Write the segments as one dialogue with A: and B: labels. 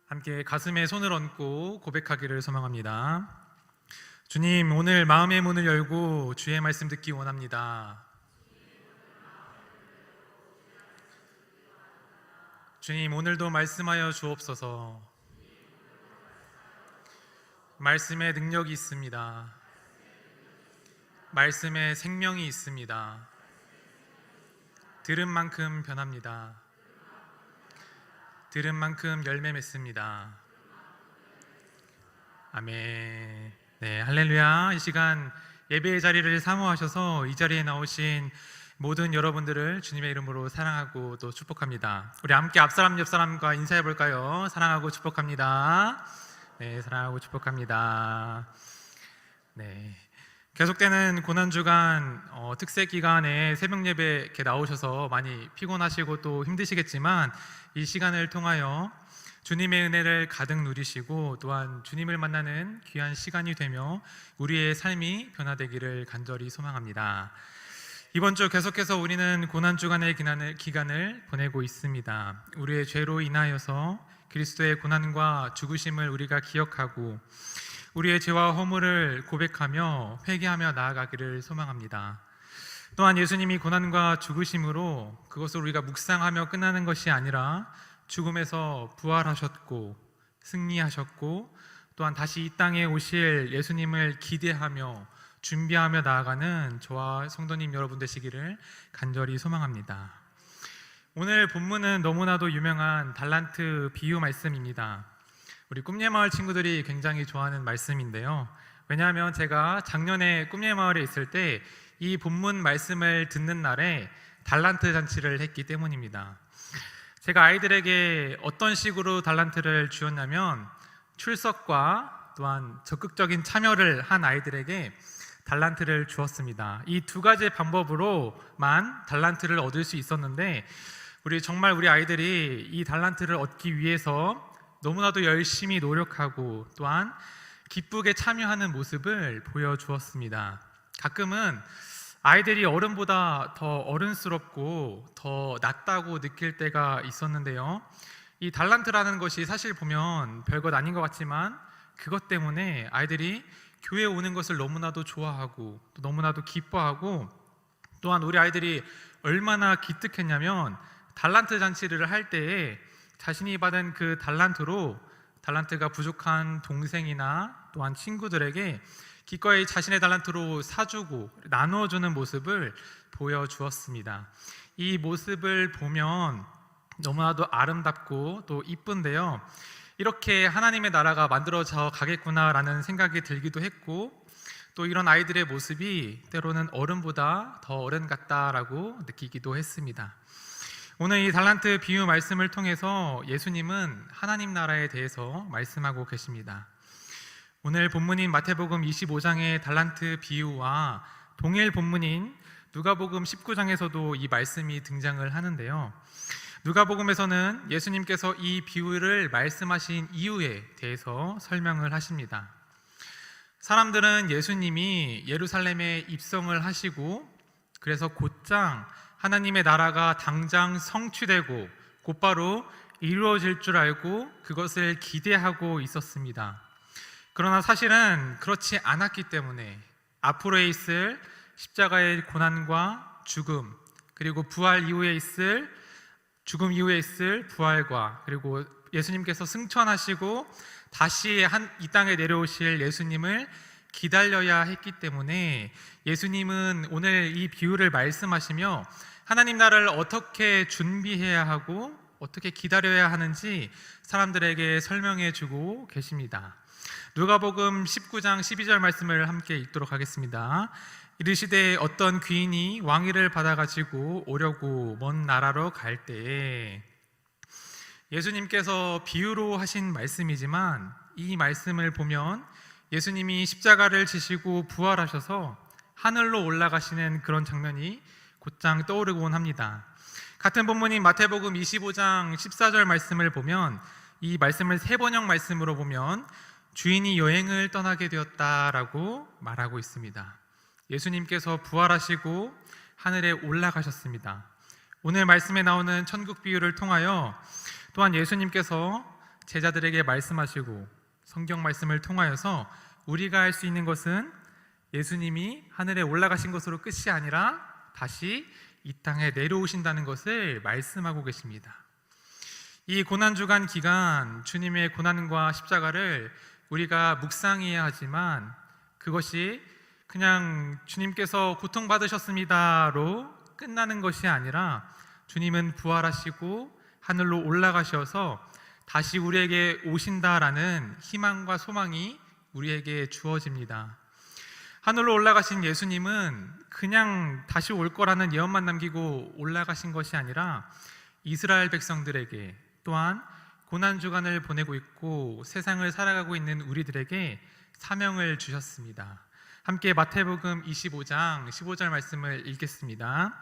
A: 함께 가슴에 손을 얹고 고백하기를 소망합니다. 주님, 오늘 마음의 문을 열고 주의 말씀 듣기 원합니다. 주님, 오늘도 말씀하여 주옵소서. 말씀에 능력이 있습니다. 말씀에 생명이 있습니다. 들은 만큼 변합니다. 들은 만큼 열매 맺습니다. 아멘. 네, 할렐루야. 이 시간 예배의 자리를 사모하셔서 이 자리에 나오신 모든 여러분들을 주님의 이름으로 사랑하고 또 축복합니다. 우리 함께 앞사람 옆사람과 인사해 볼까요? 사랑하고 축복합니다. 네, 사랑하고 축복합니다. 네, 계속되는 고난주간 특세 기간에 새벽 예배 이렇게 나오셔서 많이 피곤하시고 또 힘드시겠지만 이 시간을 통하여 주님의 은혜를 가득 누리시고 또한 주님을 만나는 귀한 시간이 되며 우리의 삶이 변화되기를 간절히 소망합니다. 이번 주 계속해서 우리는 고난주간의 기간을 보내고 있습니다. 우리의 죄로 인하여서 그리스도의 고난과 죽으심을 우리가 기억하고 우리의 죄와 허물을 고백하며 회개하며 나아가기를 소망합니다. 또한 예수님이 고난과 죽으심으로 그것을 우리가 묵상하며 끝나는 것이 아니라 죽음에서 부활하셨고 승리하셨고 또한 다시 이 땅에 오실 예수님을 기대하며 준비하며 나아가는 저와 성도님 여러분 되시기를 간절히 소망합니다. 오늘 본문은 너무나도 유명한 달란트 비유 말씀입니다. 우리 꿈예마을 친구들이 굉장히 좋아하는 말씀인데요. 왜냐하면 제가 작년에 꿈예마을에 있을 때 이 본문 말씀을 듣는 날에 달란트 잔치를 했기 때문입니다. 제가 아이들에게 어떤 식으로 달란트를 주었냐면 출석과 또한 적극적인 참여를 한 아이들에게 달란트를 주었습니다. 이 두 가지 방법으로만 달란트를 얻을 수 있었는데 정말 우리 아이들이 이 달란트를 얻기 위해서 너무나도 열심히 노력하고 또한 기쁘게 참여하는 모습을 보여주었습니다. 가끔은 아이들이 어른보다 더 어른스럽고 더 낫다고 느낄 때가 있었는데요. 이 달란트라는 것이 사실 보면 별것 아닌 것 같지만 그것 때문에 아이들이 교회에 오는 것을 너무나도 좋아하고 또 너무나도 기뻐하고 또한 우리 아이들이 얼마나 기특했냐면 달란트 잔치를 할 때에 자신이 받은 그 달란트로 달란트가 부족한 동생이나 또한 친구들에게 기꺼이 자신의 달란트로 사주고 나누어주는 모습을 보여주었습니다. 이 모습을 보면 너무나도 아름답고 또 이쁜데요. 이렇게 하나님의 나라가 만들어져 가겠구나라는 생각이 들기도 했고 또 이런 아이들의 모습이 때로는 어른보다 더 어른 같다라고 느끼기도 했습니다. 오늘 이 달란트 비유 말씀을 통해서 예수님은 하나님 나라에 대해서 말씀하고 계십니다. 오늘 본문인 마태복음 25장의 달란트 비유와 동일 본문인 누가복음 19장에서도 이 말씀이 등장을 하는데요. 누가복음에서는 예수님께서 이 비유를 말씀하신 이유에 대해서 설명을 하십니다. 사람들은 예수님이 예루살렘에 입성을 하시고 그래서 곧장 하나님의 나라가 당장 성취되고 곧바로 이루어질 줄 알고 그것을 기대하고 있었습니다. 그러나 사실은 그렇지 않았기 때문에 앞으로 있을 십자가의 고난과 죽음 그리고 부활 이후에 있을 죽음 이후에 있을 부활과 그리고 예수님께서 승천하시고 다시 이 땅에 내려오실 예수님을 기다려야 했기 때문에 예수님은 오늘 이 비유를 말씀하시며 하나님 나라를 어떻게 준비해야 하고 어떻게 기다려야 하는지 사람들에게 설명해 주고 계십니다. 누가복음 19장 12절 말씀을 함께 읽도록 하겠습니다. 이르시되 어떤 귀인이 왕위를 받아가지고 오려고 먼 나라로 갈 때에 예수님께서 비유로 하신 말씀이지만 이 말씀을 보면 예수님이 십자가를 지시고 부활하셔서 하늘로 올라가시는 그런 장면이 곧장 떠오르곤 합니다. 같은 본문인 마태복음 25장 14절 말씀을 보면 이 말씀을 세번역 말씀으로 보면 주인이 여행을 떠나게 되었다라고 말하고 있습니다. 예수님께서 부활하시고 하늘에 올라가셨습니다. 오늘 말씀에 나오는 천국 비유를 통하여 또한 예수님께서 제자들에게 말씀하시고 성경 말씀을 통하여서 우리가 할 수 있는 것은 예수님이 하늘에 올라가신 것으로 끝이 아니라 다시 이 땅에 내려오신다는 것을 말씀하고 계십니다. 이 고난주간 기간 주님의 고난과 십자가를 우리가 묵상해야 하지만 그것이 그냥 주님께서 고통받으셨습니다로 끝나는 것이 아니라 주님은 부활하시고 하늘로 올라가셔서 다시 우리에게 오신다라는 희망과 소망이 우리에게 주어집니다. 하늘로 올라가신 예수님은 그냥 다시 올 거라는 예언만 남기고 올라가신 것이 아니라 이스라엘 백성들에게 또한 고난주간을 보내고 있고 세상을 살아가고 있는 우리들에게 사명을 주셨습니다. 함께 마태복음 25장 15절 말씀을 읽겠습니다.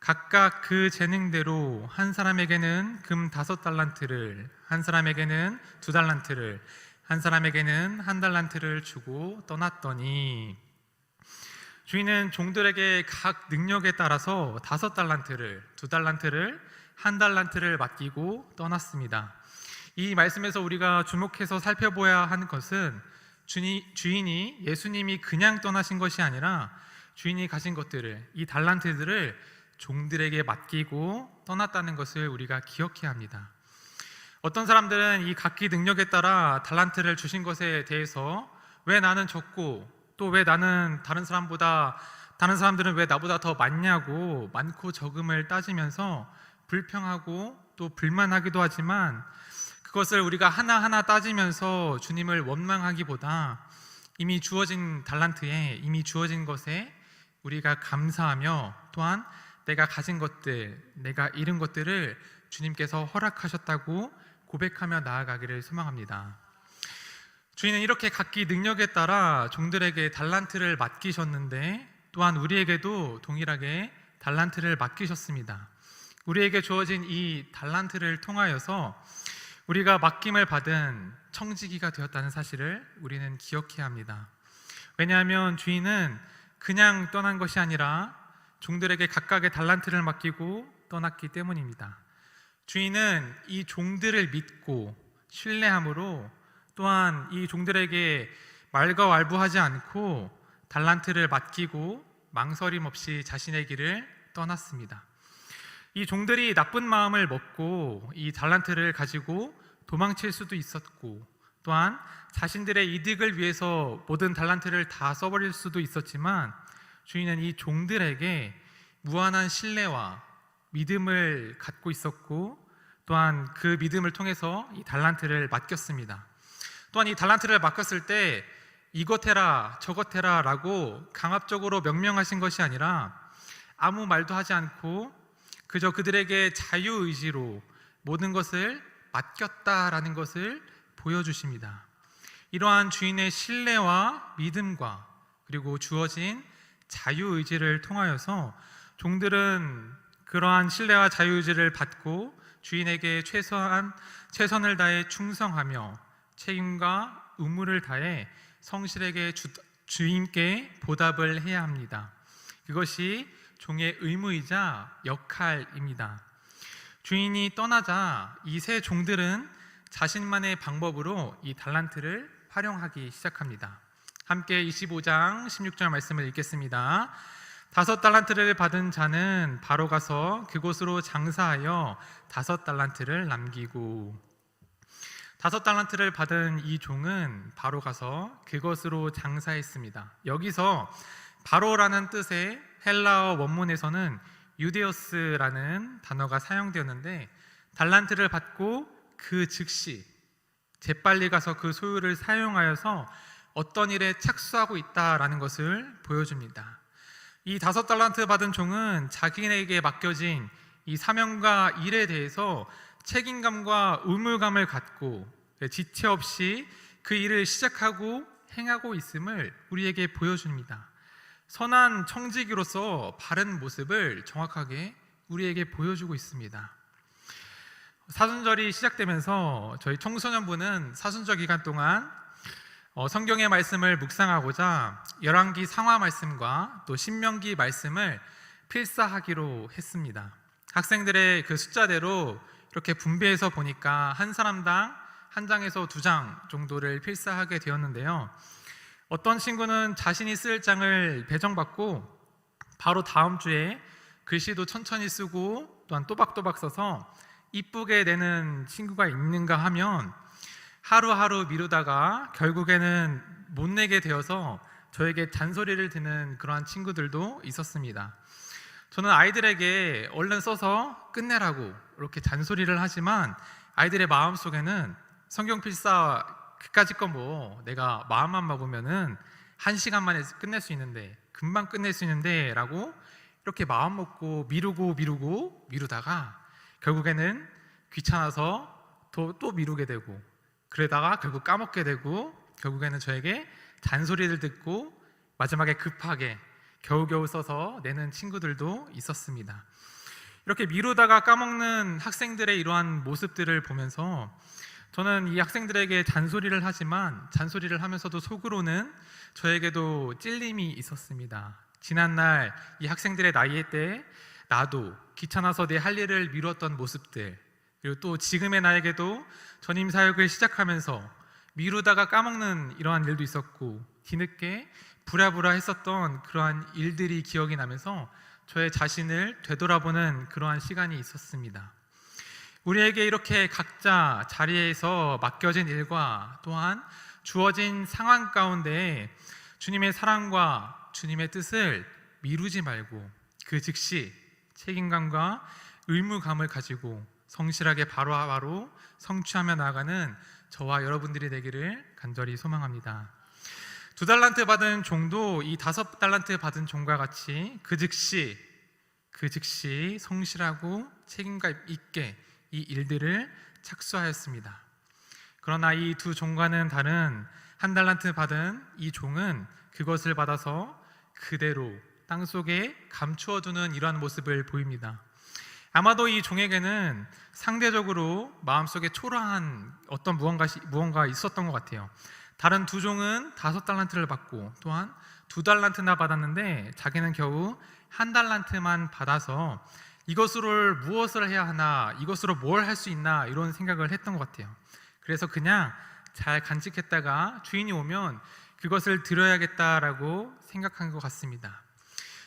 A: 각각 그 재능대로 한 사람에게는 금 5달란트를, 한 사람에게는 2달란트를, 한 사람에게는 1달란트를 주고 떠났더니 주인은 종들에게 각 능력에 따라서 5달란트를, 2달란트를, 1달란트를 맡기고 떠났습니다. 이 말씀에서 우리가 주목해서 살펴봐야 하는 것은 주인이 예수님이 그냥 떠나신 것이 아니라 주인이 가진 것들을, 이 달란트들을 종들에게 맡기고 떠났다는 것을 우리가 기억해야 합니다. 어떤 사람들은 이 각기 능력에 따라 달란트를 주신 것에 대해서 왜 나는 적고 또 왜 나는 다른 사람들은 왜 나보다 더 많냐고 많고 적음을 따지면서 불평하고 또 불만하기도 하지만 그것을 우리가 하나하나 따지면서 주님을 원망하기보다 이미 주어진 달란트에, 이미 주어진 것에 우리가 감사하며 또한 내가 가진 것들, 내가 잃은 것들을 주님께서 허락하셨다고 고백하며 나아가기를 소망합니다. 주인은 이렇게 각기 능력에 따라 종들에게 달란트를 맡기셨는데 또한 우리에게도 동일하게 달란트를 맡기셨습니다. 우리에게 주어진 이 달란트를 통하여서 우리가 맡김을 받은 청지기가 되었다는 사실을 우리는 기억해야 합니다. 왜냐하면 주인은 그냥 떠난 것이 아니라 종들에게 각각의 달란트를 맡기고 떠났기 때문입니다. 주인은 이 종들을 믿고 신뢰함으로 또한 이 종들에게 말가왈부하지 않고 달란트를 맡기고 망설임 없이 자신의 길을 떠났습니다. 이 종들이 나쁜 마음을 먹고 이 달란트를 가지고 도망칠 수도 있었고 또한 자신들의 이득을 위해서 모든 달란트를 다 써버릴 수도 있었지만 주인은 이 종들에게 무한한 신뢰와 믿음을 갖고 있었고 또한 그 믿음을 통해서 이 달란트를 맡겼습니다. 또한 이 달란트를 맡겼을 때 이것 해라 저것 해라 라고 강압적으로 명령하신 것이 아니라 아무 말도 하지 않고 그저 그들에게 자유의지로 모든 것을 맡겼다라는 것을 보여주십니다. 이러한 주인의 신뢰와 믿음과 그리고 주어진 자유의지를 통하여서 종들은 그러한 신뢰와 자유의지를 받고 주인에게 최선을 다해 충성하며 책임과 의무를 다해 성실하게 주인께 보답을 해야 합니다. 그것이 종의 의무이자 역할입니다. 주인이 떠나자 이 세 종들은 자신만의 방법으로 이 달란트를 활용하기 시작합니다. 함께 25장 16절 말씀을 읽겠습니다. 5달란트를 받은 자는 바로 가서 그곳으로 장사하여 5달란트를 남기고 5달란트를 받은 이 종은 바로 가서 그것으로 장사했습니다. 여기서 바로라는 뜻의 헬라어 원문에서는 유데오스라는 단어가 사용되었는데 달란트를 받고 그 즉시 재빨리 가서 그 소유를 사용하여서 어떤 일에 착수하고 있다라는 것을 보여줍니다. 이 5달란트 받은 종은 자기에게 맡겨진 이 사명과 일에 대해서 책임감과 의무감을 갖고 지체 없이 그 일을 시작하고 행하고 있음을 우리에게 보여줍니다. 선한 청지기로서 바른 모습을 정확하게 우리에게 보여주고 있습니다. 사순절이 시작되면서 저희 청소년부는 사순절 기간 동안 성경의 말씀을 묵상하고자 열왕기 상하 말씀과 또 신명기 말씀을 필사하기로 했습니다. 학생들의 그 숫자대로 이렇게 분배해서 보니까 한 사람당 한 장에서 두 장 정도를 필사하게 되었는데요. 어떤 친구는 자신이 쓸 장을 배정받고 바로 다음 주에 글씨도 천천히 쓰고 또한 또박또박 써서 이쁘게 내는 친구가 있는가 하면 하루하루 미루다가 결국에는 못 내게 되어서 저에게 잔소리를 듣는 그러한 친구들도 있었습니다. 저는 아이들에게 얼른 써서 끝내라고 이렇게 잔소리를 하지만 아이들의 마음속에는 성경 필사 그까짓 건 뭐 내가 마음만 먹으면은 1시간 만에 끝낼 수 있는데 금방 끝낼 수 있는데 라고 이렇게 마음 먹고 미루다가 결국에는 귀찮아서 또 미루게 되고 그러다가 결국 까먹게 되고 결국에는 저에게 잔소리를 듣고 마지막에 급하게 겨우겨우 써서 내는 친구들도 있었습니다. 이렇게 미루다가 까먹는 학생들의 이러한 모습들을 보면서 저는 이 학생들에게 잔소리를 하지만 잔소리를 하면서도 속으로는 저에게도 찔림이 있었습니다. 지난날 이 학생들의 나이 때 나도 귀찮아서 내 할 일을 미뤘던 모습들, 그리고 또 지금의 나에게도 전임 사역을 시작하면서 미루다가 까먹는 이러한 일도 있었고 뒤늦게 부랴부랴 했었던 그러한 일들이 기억이 나면서 저의 자신을 되돌아보는 그러한 시간이 있었습니다. 우리에게 이렇게 각자 자리에서 맡겨진 일과 또한 주어진 상황 가운데 주님의 사랑과 주님의 뜻을 미루지 말고 그 즉시 책임감과 의무감을 가지고 성실하게 바로바로 성취하며 나아가는 저와 여러분들이 되기를 간절히 소망합니다. 2달란트 받은 종도 이 5달란트 받은 종과 같이 그 즉시 성실하고 책임감 있게 이 일들을 착수하였습니다. 그러나 이 두 종과는 다른 1달란트 받은 이 종은 그것을 받아서 그대로 땅속에 감추어두는 이러한 모습을 보입니다. 아마도 이 종에게는 상대적으로 마음속에 초라한 어떤 무언가 있었던 것 같아요. 다른 두 종은 5달란트를 받고 또한 2달란트나 받았는데 자기는 겨우 1달란트만 받아서 이것으로 무엇을 해야 하나, 이것으로 뭘 할 수 있나 이런 생각을 했던 것 같아요. 그래서 그냥 잘 간직했다가 주인이 오면 그것을 드려야겠다라고 생각한 것 같습니다.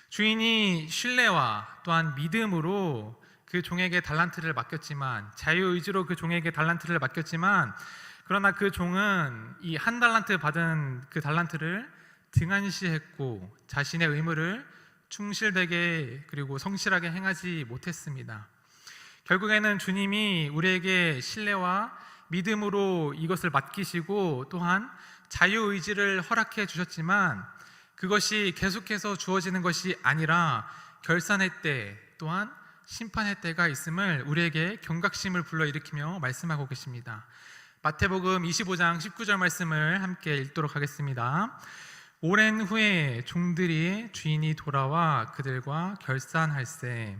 A: 주인이 신뢰와 또한 믿음으로 그 종에게 달란트를 맡겼지만, 자유의지로 그 종에게 달란트를 맡겼지만, 그러나 그 종은 이 1달란트 받은 그 달란트를 등한시했고 자신의 의무를 충실되게 그리고 성실하게 행하지 못했습니다. 결국에는 주님이 우리에게 신뢰와 믿음으로 이것을 맡기시고 또한 자유의지를 허락해 주셨지만 그것이 계속해서 주어지는 것이 아니라 결산의 때 또한 심판의 때가 있음을 우리에게 경각심을 불러일으키며 말씀하고 계십니다. 마태복음 25장 19절 말씀을 함께 읽도록 하겠습니다. 오랜 후에 종들이 주인이 돌아와 그들과 결산할세.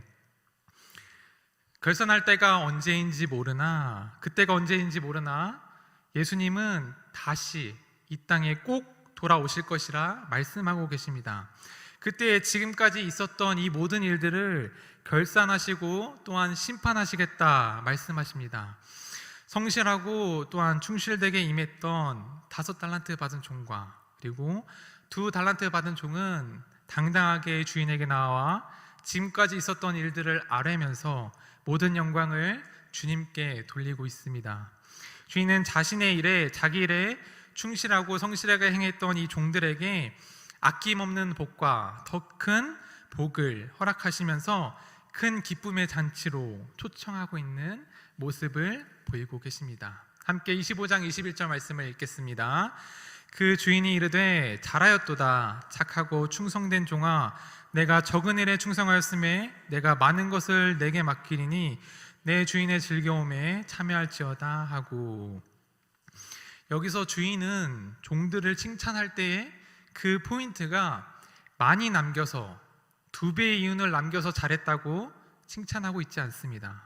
A: 결산할 때가 언제인지 모르나, 그때가 언제인지 모르나 예수님은 다시 이 땅에 꼭 돌아오실 것이라 말씀하고 계십니다. 그때 지금까지 있었던 이 모든 일들을 결산하시고 또한 심판하시겠다 말씀하십니다. 성실하고 또한 충실되게 임했던 5달란트 받은 종과 그리고 2달란트 받은 종은 당당하게 주인에게 나와 지금까지 있었던 일들을 아뢰면서 모든 영광을 주님께 돌리고 있습니다. 주인은 자신의 일에, 자기 일에 충실하고 성실하게 행했던 이 종들에게 아낌없는 복과 더 큰 복을 허락하시면서 큰 기쁨의 잔치로 초청하고 있는 모습을 보이고 계십니다. 함께 25장 21절 말씀을 읽겠습니다. 그 주인이 이르되 잘하였도다 착하고 충성된 종아, 내가 적은 일에 충성하였음에 내가 많은 것을 내게 맡기리니 내 주인의 즐거움에 참여할지어다 하고, 여기서 주인은 종들을 칭찬할 때에 그 포인트가 많이 남겨서 2배의 이윤을 남겨서 잘했다고 칭찬하고 있지 않습니다.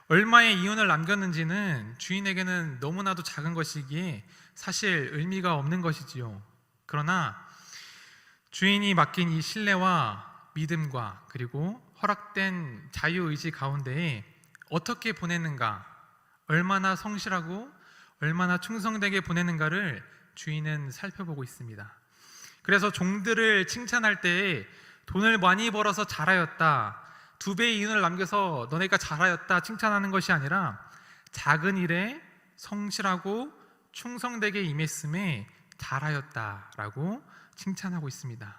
A: 얼마의 이윤을 남겼는지는 주인에게는 너무나도 작은 것이기에 사실 의미가 없는 것이지요. 그러나 주인이 맡긴 이 신뢰와 믿음과 그리고 허락된 자유의지 가운데에 어떻게 보냈는가, 얼마나 성실하고 얼마나 충성되게 보내는가를 주인은 살펴보고 있습니다. 그래서 종들을 칭찬할 때 돈을 많이 벌어서 잘하였다, 2배의 이윤을 남겨서 너네가 잘하였다 칭찬하는 것이 아니라 작은 일에 성실하고 충성되게 임했음에 잘하였다라고 칭찬하고 있습니다.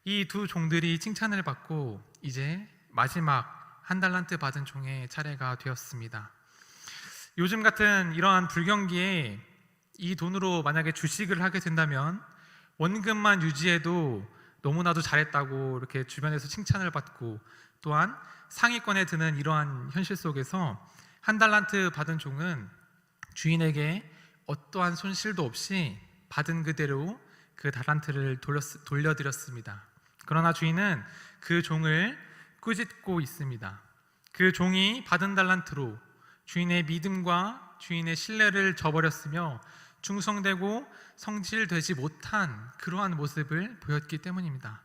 A: 이 두 종들이 칭찬을 받고 이제 마지막 1달란트 받은 종의 차례가 되었습니다. 요즘 같은 이러한 불경기에 이 돈으로 만약에 주식을 하게 된다면 원금만 유지해도 너무나도 잘했다고 이렇게 주변에서 칭찬을 받고, 또한 상위권에 드는 이러한 현실 속에서 1달란트 받은 종은 주인에게 어떠한 손실도 없이 받은 그대로 그 달란트를 돌려드렸습니다. 그러나 주인은 그 종을 꾸짖고 있습니다. 그 종이 받은 달란트로 주인의 믿음과 주인의 신뢰를 저버렸으며 충성되고 성실되지 못한 그러한 모습을 보였기 때문입니다.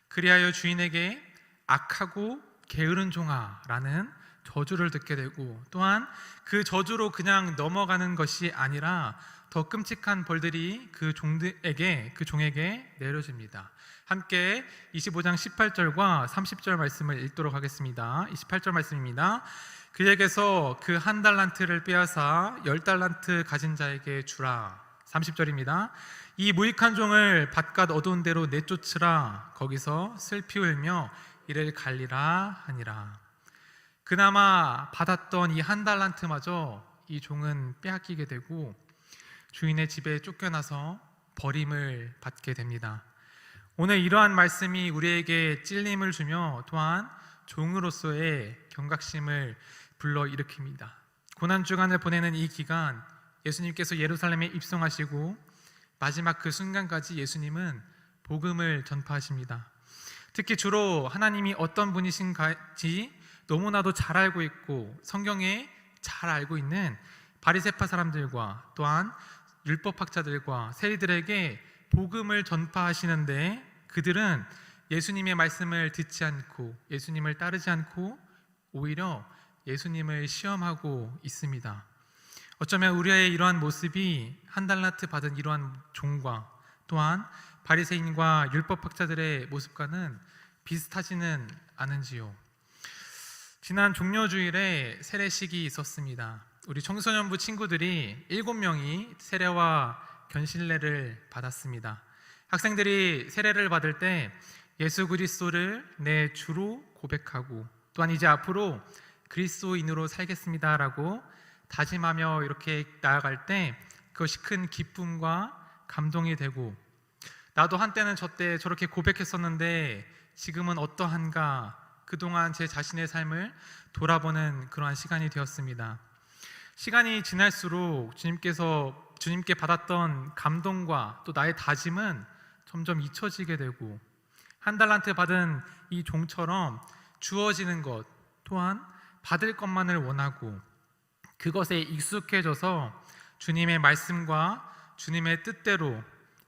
A: 그리하여 주인에게 악하고 게으른 종아라는 저주를 듣게 되고, 또한 그 저주로 그냥 넘어가는 것이 아니라 더 끔찍한 벌들이 그 종에게 내려집니다. 함께 25장 18절과 30절 말씀을 읽도록 하겠습니다. 28절 말씀입니다. 그에게서 그 1달란트를 빼앗아 10달란트 가진 자에게 주라. 30절입니다. 이 무익한 종을 바깥 어두운 데로 내쫓으라. 거기서 슬피 울며 이를 갈리라 하니라. 그나마 받았던 이 1달란트마저 이 종은 빼앗기게 되고 주인의 집에 쫓겨나서 버림을 받게 됩니다. 오늘 이러한 말씀이 우리에게 찔림을 주며 또한 종으로서의 경각심을 불러일으킵니다. 고난주간을 보내는 이 기간, 예수님께서 예루살렘에 입성하시고 마지막 그 순간까지 예수님은 복음을 전파하십니다. 특히 주로 하나님이 어떤 분이신지 너무나도 잘 알고 있고 성경에 잘 알고 있는 바리새파 사람들과 또한 율법학자들과 세리들에게 복음을 전파하시는데, 그들은 예수님의 말씀을 듣지 않고 예수님을 따르지 않고 오히려 예수님을 시험하고 있습니다. 어쩌면 우리의 이러한 모습이 1달란트 받은 이러한 종과 또한 바리새인과 율법학자들의 모습과는 비슷하지는 않은지요. 지난 종려주일에 세례식이 있었습니다. 우리 청소년부 친구들이 7명이 세례와 견실례를 받았습니다. 학생들이 세례를 받을 때 예수 그리스도를 내 주로 고백하고 또한 이제 앞으로 그리스도인으로 살겠습니다라고 다짐하며 이렇게 나아갈 때 그것이 큰 기쁨과 감동이 되고, 나도 한때는 저때 저렇게 고백했었는데 지금은 어떠한가, 그동안 제 자신의 삶을 돌아보는 그러한 시간이 되었습니다. 시간이 지날수록 주님께 받았던 감동과 또 나의 다짐은 점점 잊혀지게 되고, 1달란트 받은 이 종처럼 주어지는 것 또한 받을 것만을 원하고 그것에 익숙해져서 주님의 말씀과 주님의 뜻대로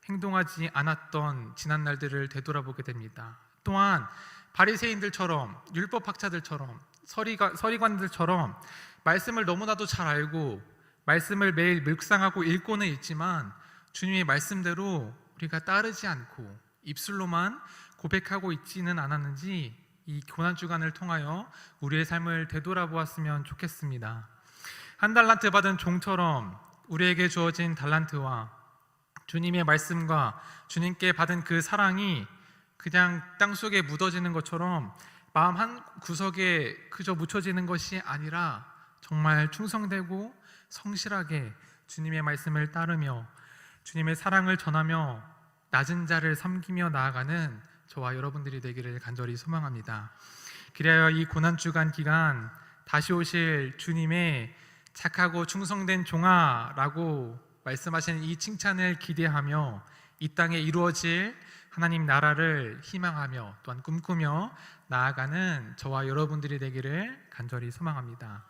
A: 행동하지 않았던 지난 날들을 되돌아보게 됩니다. 또한 바리새인들처럼 율법학자들처럼 서리관들처럼 말씀을 너무나도 잘 알고 말씀을 매일 묵상하고 읽고는 있지만 주님의 말씀대로 우리가 따르지 않고 입술로만 고백하고 있지는 않았는지 이 고난주간을 통하여 우리의 삶을 되돌아보았으면 좋겠습니다. 1달란트 받은 종처럼 우리에게 주어진 달란트와 주님의 말씀과 주님께 받은 그 사랑이 그냥 땅속에 묻어지는 것처럼 마음 한 구석에 그저 묻혀지는 것이 아니라 정말 충성되고 성실하게 주님의 말씀을 따르며 주님의 사랑을 전하며 낮은 자를 섬기며 나아가는 저와 여러분들이 되기를 간절히 소망합니다. 그리하여 이 고난주간 기간 다시 오실 주님의 착하고 충성된 종아라고 말씀하시는 이 칭찬을 기대하며 이 땅에 이루어질 하나님 나라를 희망하며 또한 꿈꾸며 나아가는 저와 여러분들이 되기를 간절히 소망합니다.